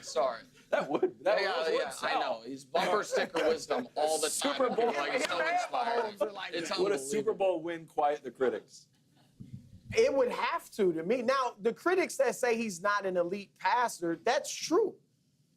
Sorry. That would Yeah, I know. He's bumper sticker wisdom all the time. Super Bowl. Like, it's so inspiring. It's Would a Super Bowl win quiet the critics? It would have to me. Now, the critics that say he's not an elite passer, that's true.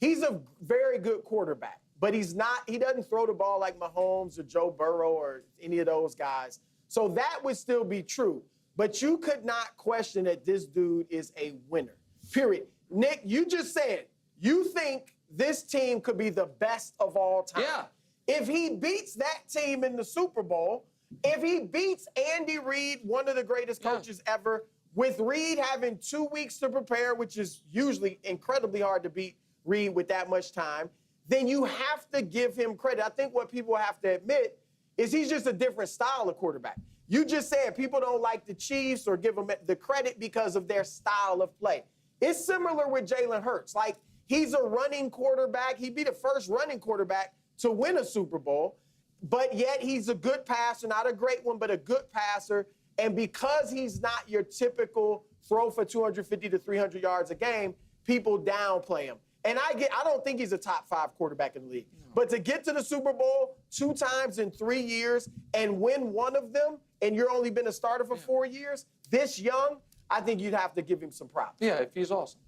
He's a very good quarterback, but he doesn't throw the ball like Mahomes or Joe Burrow or any of those guys. So that would still be true. But you could not question that this dude is a winner, period. Nick, you just said you think this team could be the best of all time. Yeah. If he beats that team in the Super Bowl, if he beats Andy Reid, one of the greatest coaches ever, with Reid having 2 weeks to prepare, which is usually incredibly hard to beat Reid with that much time, then you have to give him credit. I think what people have to admit is he's just a different style of quarterback. You just said people don't like the Chiefs or give them the credit because of their style of play. It's similar with Jalen Hurts. Like, he's a running quarterback. He'd be the first running quarterback to win a Super Bowl, but yet he's a good passer, not a great one, but a good passer. And because he's not your typical throw for 250 to 300 yards a game, people downplay him. And I don't think he's a top 5 quarterback in the league. No. But to get to the Super Bowl 2 times in 3 years and win one of them, and you're only been a starter for 4 years, this young, I think you'd have to give him some props. Yeah, if he's awesome.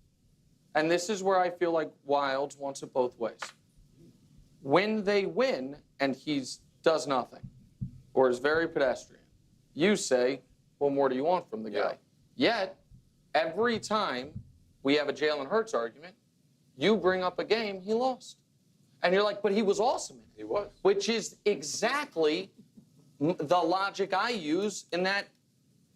And this is where I feel like Wildes wants it both ways. When they win and he does nothing or is very pedestrian, you say, what more do you want from the guy? Yet, every time we have a Jalen Hurts argument, you bring up a game he lost. And you're like, but he was awesome in it. He was. Which is exactly the logic I use in that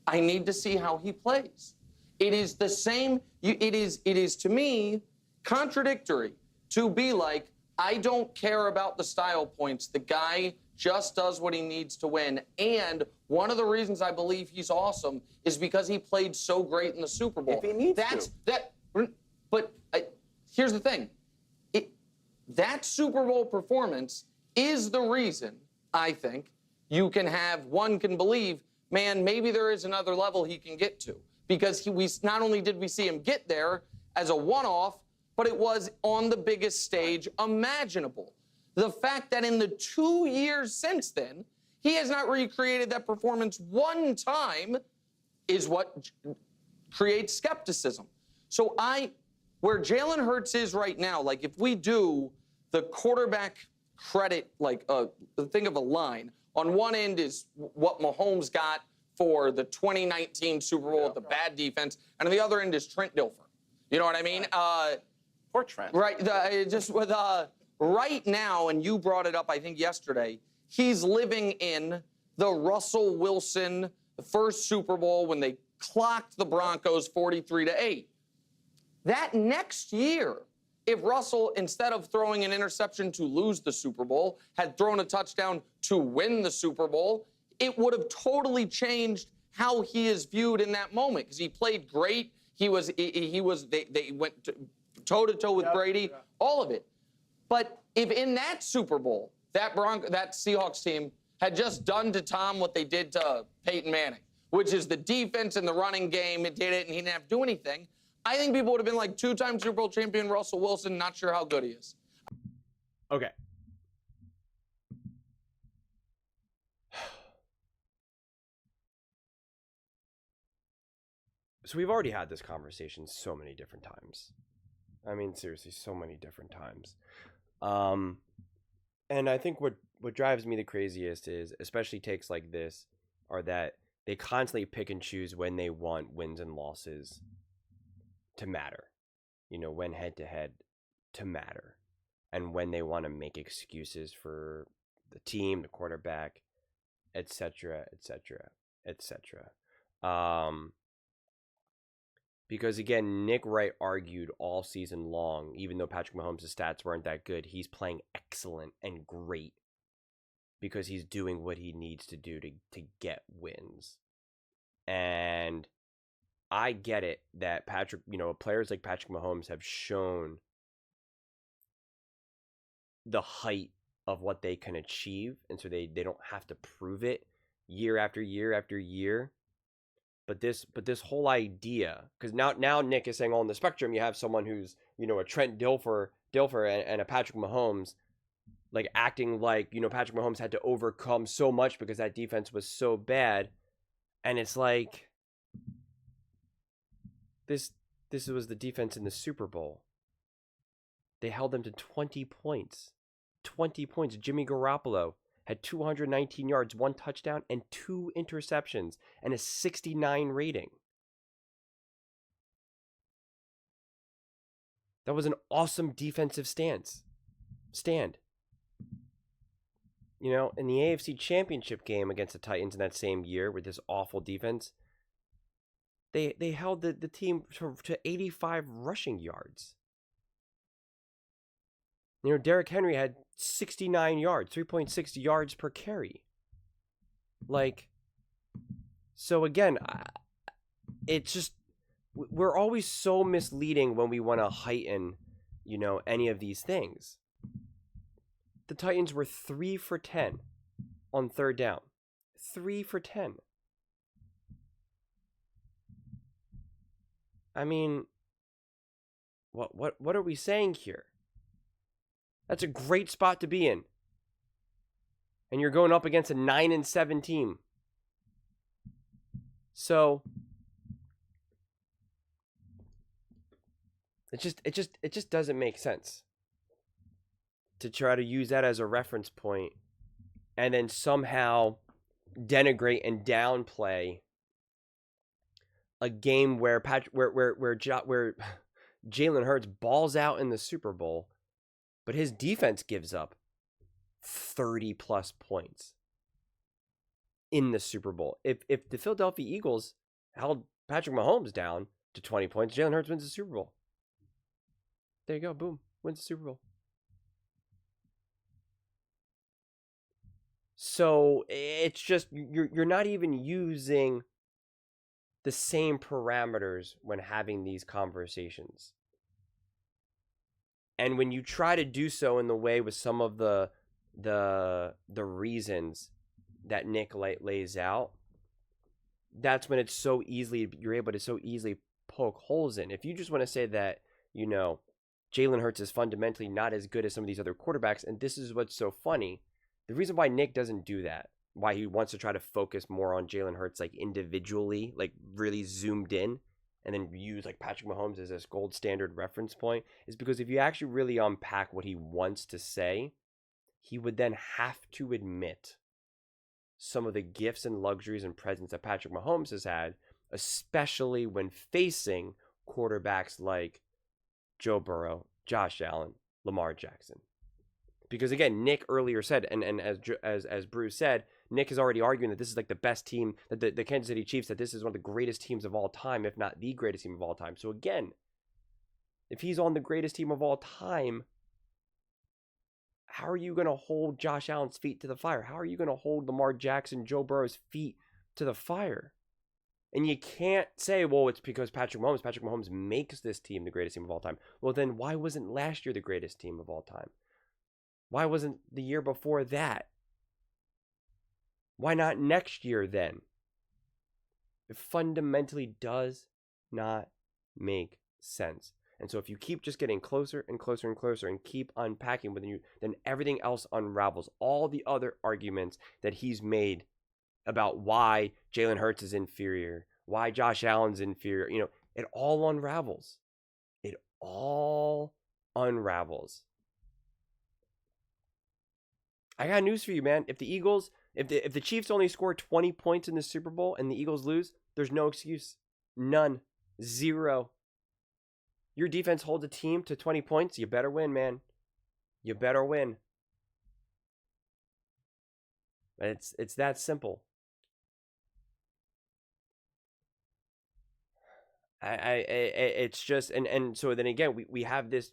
I need to see how he plays. It is the same, it is to me contradictory to be like, I don't care about the style points. The guy just does what he needs to win. And one of the reasons I believe he's awesome is because he played so great in the Super Bowl. If he needs to. But here's the thing. That Super Bowl performance is the reason, I think, one can believe, man, maybe there is another level he can get to. Because not only did we see him get there as a one-off, but it was on the biggest stage imaginable. The fact that in the 2 years since then, he has not recreated that performance one time is what creates skepticism. So where Jalen Hurts is right now, like if we do the quarterback credit, like think of a line, on one end is what Mahomes got for the 2019 Super Bowl with the bad defense, and on the other end is Trent Dilfer. You know what I mean? Poor Trent. Right. Just with right now, and you brought it up, I think yesterday, he's living in the Russell Wilson, the first Super Bowl when they clocked the Broncos 43-8. That next year, if Russell, instead of throwing an interception to lose the Super Bowl, had thrown a touchdown to win the Super Bowl, it would have totally changed how he is viewed in that moment because he played great. They went toe-to-toe with Brady, all of it. But if in that Super Bowl, that Seahawks team had just done to Tom what they did to Peyton Manning, which is the defense and the running game, it did it, and he didn't have to do anything, I think people would have been like, 2-time Super Bowl champion Russell Wilson, not sure how good he is. Okay. So we've already had this conversation so many different times. I mean, seriously, so many different times. And I think what drives me the craziest is, especially takes like this, are that they constantly pick and choose when they want wins and losses to matter. You know, when head-to-head to matter. And when they want to make excuses for the team, the quarterback, etc., etc., etc. Because, again, Nick Wright argued all season long, even though Patrick Mahomes' stats weren't that good, he's playing excellent and great because he's doing what he needs to do to get wins. And I get it that players like Patrick Mahomes have shown the height of what they can achieve, and so they don't have to prove it year after year after year. But this whole idea, because now Nick is saying on the spectrum you have someone who's, you know, a Trent Dilfer and a Patrick Mahomes, like acting like, you know, Patrick Mahomes had to overcome so much because that defense was so bad. And it's like, this was the defense in the Super Bowl. They held them to 20 points. 20 points. Jimmy Garoppolo had 219 yards, 1 touchdown, and 2 interceptions, and a 69 rating. That was an awesome defensive stand. You know, in the AFC Championship game against the Titans in that same year with this awful defense, they held the team to 85 rushing yards. You know, Derrick Henry had 69 yards, 3.6 yards per carry. Like, so again, it's just, we're always so misleading when we want to heighten, you know, any of these things. The Titans were 3 for 10 on third down. 3 for 10. I mean, what are we saying here? That's a great spot to be in. And you're going up against a 9-7 team. So it just doesn't make sense to try to use that as a reference point and then somehow denigrate and downplay a game where Jalen Hurts balls out in the Super Bowl, but his defense gives up 30 plus points in the Super Bowl. If the Philadelphia Eagles held Patrick Mahomes down to 20 points, Jalen Hurts wins the Super Bowl. There you go, boom, wins the Super Bowl. So it's just, you're not even using the same parameters when having these conversations. And when you try to do so in the way with some of the reasons that Nick lays out, that's when it's so easily, you're able to so easily poke holes in. If you just want to say that, you know, Jalen Hurts is fundamentally not as good as some of these other quarterbacks, and this is what's so funny, the reason why Nick doesn't do that, why he wants to try to focus more on Jalen Hurts like individually, like really zoomed in, and then use like Patrick Mahomes as this gold standard reference point, is because if you actually really unpack what he wants to say, he would then have to admit some of the gifts and luxuries and presence that Patrick Mahomes has had, especially when facing quarterbacks like Joe Burrow, Josh Allen, Lamar Jackson. Because again, Nick earlier said, and as Bruce said, Nick is already arguing that this is like the best team, that the Kansas City Chiefs, that this is one of the greatest teams of all time, if not the greatest team of all time. So again, if he's on the greatest team of all time, how are you going to hold Josh Allen's feet to the fire? How are you going to hold Lamar Jackson, Joe Burrow's feet to the fire? And you can't say, well, it's because Patrick Mahomes makes this team the greatest team of all time. Well, then why wasn't last year the greatest team of all time? Why wasn't the year before that? Why not next year then? It fundamentally does not make sense. And so if you keep just getting closer and closer and closer and keep unpacking with you, then everything else unravels. All the other arguments that he's made about why Jalen Hurts is inferior, why Josh Allen's inferior, you know, it all unravels. It all unravels. I got news for you, man. If the Eagles, if the Chiefs only score 20 points in the Super Bowl and the Eagles lose, there's no excuse. None. Zero. Your defense holds a team to 20 points, you better win, man. You better win. It's that simple. It's just, and so then again, we have this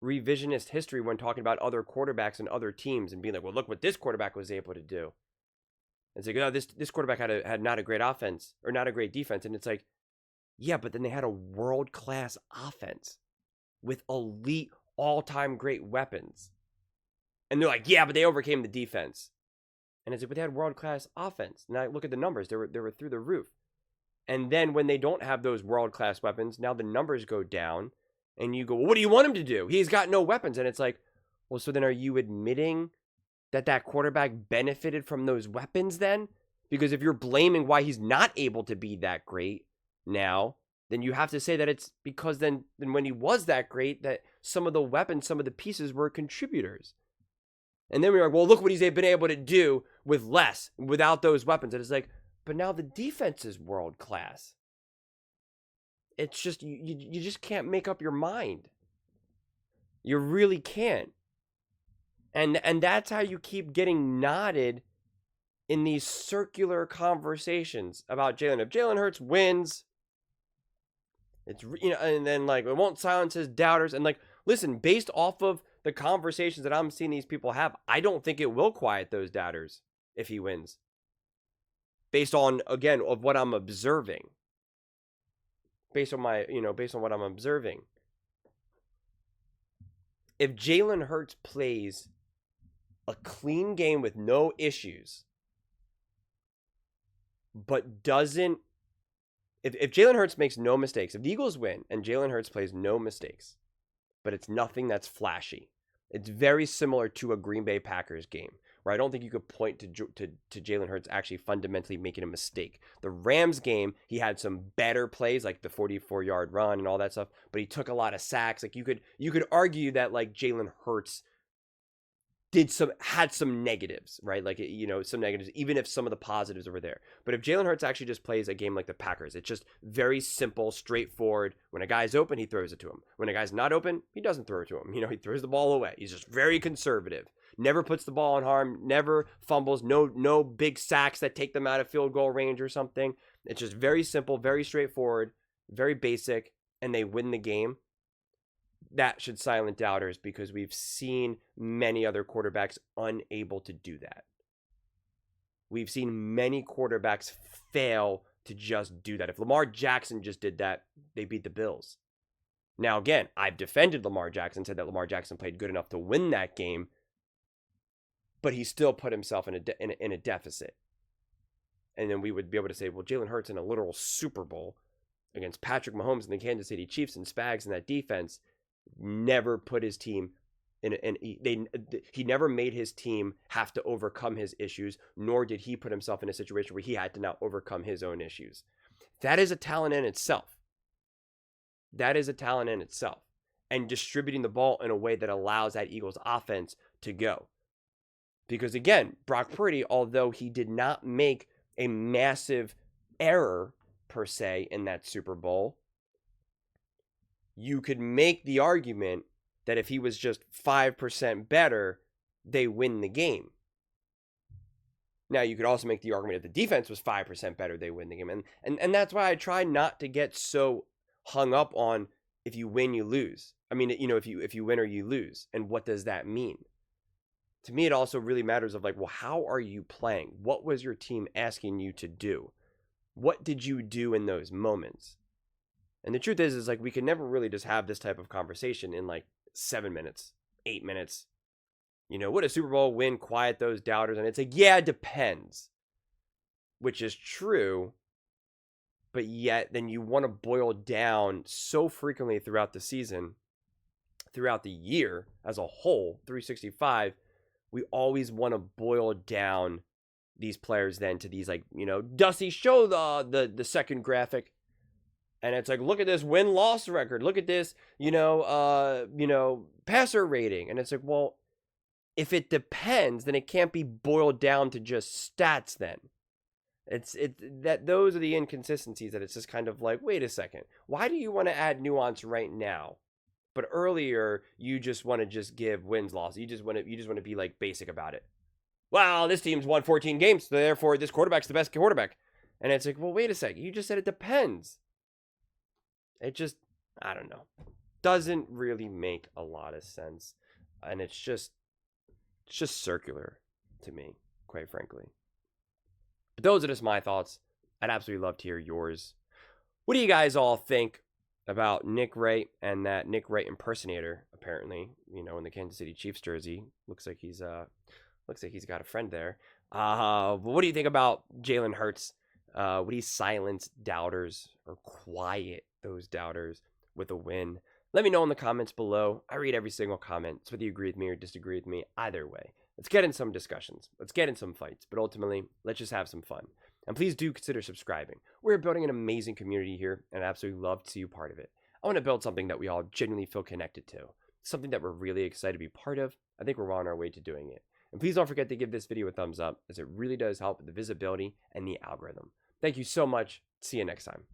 revisionist history when talking about other quarterbacks and other teams and being like, well, look what this quarterback was able to do. It's like, oh, this quarterback had not a great offense or not a great defense. And it's like, yeah, but then they had a world-class offense with elite, all-time great weapons. And they're like, yeah, but they overcame the defense. And it's like, but they had world-class offense. And I look at the numbers. They were through the roof. And then when they don't have those world-class weapons, now the numbers go down. And you go, well, what do you want him to do? He's got no weapons. And it's like, well, so then are you admitting that quarterback benefited from those weapons then? Because if you're blaming why he's not able to be that great now, then you have to say that it's because then when he was that great, that some of the weapons, some of the pieces were contributors. And then we're like, well, look what he's been able to do with less, without those weapons. And it's like, but now the defense is world class. It's just, you just can't make up your mind. You really can't. And that's how you keep getting knotted in these circular conversations about Jalen. If Jalen Hurts wins, it's, and then like, it won't silence his doubters. And like, listen, based off of the conversations that I'm seeing these people have, I don't think it will quiet those doubters if he wins. Based on, again, of what I'm observing. Based on what I'm observing. If Jalen Hurts plays a clean game with no issues, but doesn't, if Jalen Hurts makes no mistakes, if the Eagles win and Jalen Hurts plays no mistakes, but it's nothing that's flashy, it's very similar to a Green Bay Packers game, where I don't think you could point to Jalen Hurts actually fundamentally making a mistake. The Rams game, he had some better plays, like the 44-yard run and all that stuff, but he took a lot of sacks. Like you could argue that like Jalen Hurts had some negatives, right? Like, some negatives, even if some of the positives were there. But if Jalen Hurts actually just plays a game like the Packers, it's just very simple, straightforward. When a guy's open, he throws it to him. When a guy's not open, he doesn't throw it to him. He throws the ball away. He's just very conservative. Never puts the ball in harm, never fumbles, no big sacks that take them out of field goal range or something. It's just very simple, very straightforward, very basic, and they win the game. That should silence doubters, because we've seen many other quarterbacks unable to do that. We've seen many quarterbacks fail to just do that. If Lamar Jackson just did that, they beat the Bills. Now, again, I've defended Lamar Jackson, said that Lamar Jackson played good enough to win that game, but he still put himself in a deficit. And then we would be able to say, well, Jalen Hurts in a literal Super Bowl against Patrick Mahomes and the Kansas City Chiefs and Spags and that defense never put his team he never made his team have to overcome his issues, nor did he put himself in a situation where he had to now overcome his own issues. That is a talent in itself. That is a talent in itself. And distributing the ball in a way that allows that Eagles offense to go. Because again, Brock Purdy, although he did not make a massive error per se in that Super Bowl, you could make the argument that if he was just 5% better, they win the game. Now, you could also make the argument if the defense was 5% better, they win the game. And that's why I try not to get so hung up on if you win, you lose. I mean, if you win or you lose, and what does that mean? To me, it also really matters of like, well, how are you playing? What was your team asking you to do? What did you do in those moments? And the truth is like, we can never really just have this type of conversation in like 7 minutes, 8 minutes. Would a Super Bowl win quiet those doubters? And it's like, yeah, it depends. Which is true. But yet, then you want to boil down so frequently throughout the season, throughout the year as a whole, 365, we always want to boil down these players then to these like, Dusty, show the second graphic. And it's like, look at this win-loss record. Look at this, passer rating. And it's like, well, if it depends, then it can't be boiled down to just stats then. Those are the inconsistencies that it's just kind of like, wait a second. Why do you want to add nuance right now? But earlier, you just want to just give wins, loss. You just want to be like basic about it. Well, this team's won 14 games, so therefore this quarterback's the best quarterback. And it's like, well, wait a second. You just said it depends. It just, I don't know, doesn't really make a lot of sense. And it's just circular to me, quite frankly. But those are just my thoughts. I'd absolutely love to hear yours. What do you guys all think about Nick Wright and that Nick Wright impersonator, apparently, in the Kansas City Chiefs jersey? Looks like he's Looks like he's got a friend there. But what do you think about Jalen Hurts? Would he silence doubters or quiet those doubters with a win? Let me know in the comments below. I read every single comment. So whether you agree with me or disagree with me, either way. Let's get in some discussions. Let's get in some fights. But ultimately, let's just have some fun. And please do consider subscribing. We're building an amazing community here, and I absolutely love to see you part of it. I want to build something that we all genuinely feel connected to. Something that we're really excited to be part of. I think we're on our way to doing it. And please don't forget to give this video a thumbs up, as it really does help with the visibility and the algorithm. Thank you so much. See you next time.